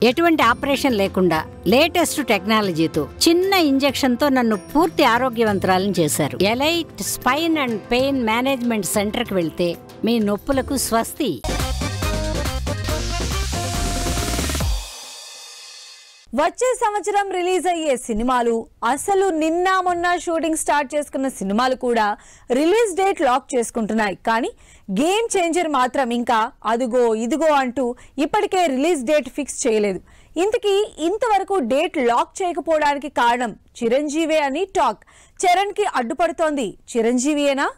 ఎటువంటి ఆపరేషన్ లేకుండా లేటెస్ట్ టెక్నాలజీతో చిన్న ఇంజెక్షన్ తో నన్ను పూర్తి ఆరోగ్యవంతురాలను చేశారు. Elite spine and pain management centre కి వెళ్తే మీ నొప్పులకు స్వస్తి. వచ్చే సంవత్సరం రిలీజ్ అయ్యే సినిమాలు, అసలు నిన్న మొన్న షూటింగ్ స్టార్ట్ చేసుకున్న సినిమాలు కూడా రిలీజ్ డేట్ లాక్ చేసుకుంటున్నాయి. కానీ గేమ్ చేంజర్ మాత్రం ఇంకా అదుగో ఇదిగో అంటూ ఇప్పటికే రిలీజ్ డేట్ ఫిక్స్ చేయలేదు. ఇంతకీ ఇంతవరకు డేట్ లాక్ చేయకపోవడానికి కారణం చిరంజీవి అని టాక్. చరణ్ కి అడ్డుపడుతోంది చిరంజీవియేనా?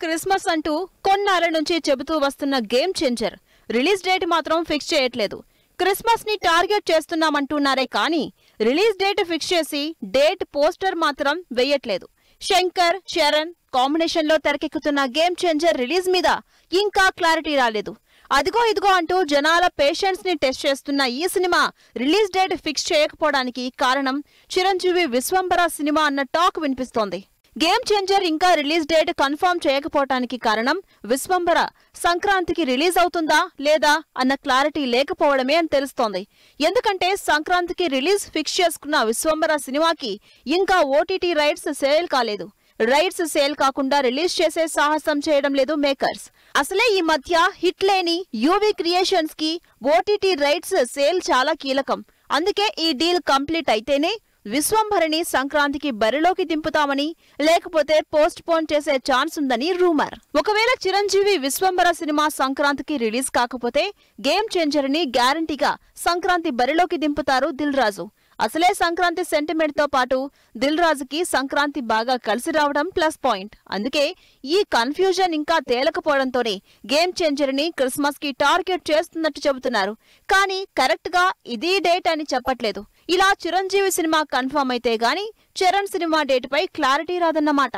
క్రిస్మస్ అంటూ కొన్నాళ్ళ నుంచి చెబుతూ వస్తున్న గేమ్ చేంజర్ రిలీజ్ డేట్ మాత్రం ఫిక్స్ చేయట్లేదు. క్రిస్మస్ ని టార్గెట్ చేస్తున్నామంటున్నారే కానీ రిలీజ్ డేట్ ఫిక్స్ చేసి డేట్ పోస్టర్ మాత్రం వెయ్యట్లేదు. శంకర్ చరణ్ కాంబినేషన్ లో తెరకెక్కుతున్న గేమ్ చేంజర్ రిలీజ్ మీద ఇంకా క్లారిటీ రాలేదు. అదిగో ఇదిగో అంటూ జనాల పేషెన్స్ ని టెస్ట్ చేస్తున్న ఈ సినిమా రిలీజ్ డేట్ ఫిక్స్ చేయకపోవడానికి కారణం చిరంజీవి విశ్వంబర సినిమా అన్న టాక్ వినిపిస్తోంది. గేమ్ చేంజర్ ఇంకా రిలీజ్ డేట్ కన్ఫర్మ్ చేయకపోవటానికి కారణం విశ్వంబర సంక్రాంతికి రిలీజ్ అవుతుందా లేదా అన్న క్లారిటీ లేకపోవడమే అని తెలుస్తోంది. ఎందుకంటే సంక్రాంతికి రిలీజ్ ఫిక్స్ చేసుకున్న విశ్వంబర సినిమాకి ఇంకా ఓటీటీ రైట్స్ సేల్ కాలేదు. రైట్స్ సేల్ కాకుండా రిలీజ్ చేసే సాహసం చేయడం లేదు మేకర్స్. అసలే ఈ మధ్య హిట్ లేని యూవీ క్రియేషన్స్ కి ఓటీటీ రైట్స్ సేల్ చాలా కీలకం. అందుకే ఈ డీల్ కంప్లీట్ అయితేనే విశ్వంభరిని సంక్రాంతికి బరిలోకి దింపుతామని, లేకపోతే పోస్ట్ పోన్ చేసే ఛాన్స్ ఉందని రూమర్. ఒకవేళ చిరంజీవి విశ్వంభర సినిమా సంక్రాంతికి రిలీజ్ కాకపోతే గేమ్ చేంజర్ ని గ్యారంటీగా సంక్రాంతి బరిలోకి దింపుతారు దిల్ రాజు. అసలే సంక్రాంతి సెంటిమెంట్ తో పాటు దిల్ రాజుకి సంక్రాంతి బాగా కలిసి రావడం ప్లస్ పాయింట్. అందుకే ఈ కన్ఫ్యూజన్ ఇంకా తేలకపోవడంతోనే గేమ్ చేంజర్ ని క్రిస్మస్ కి టార్గెట్ చేస్తున్నట్టు చెబుతున్నారు. కానీ కరెక్ట్ గా ఇదీ డేట్ అని చెప్పట్లేదు. ఇలా చిరంజీవి సినిమా కన్ఫర్మ్ అయితే గానీ చరణ్ సినిమా డేట్ పై క్లారిటీ రాదన్నమాట.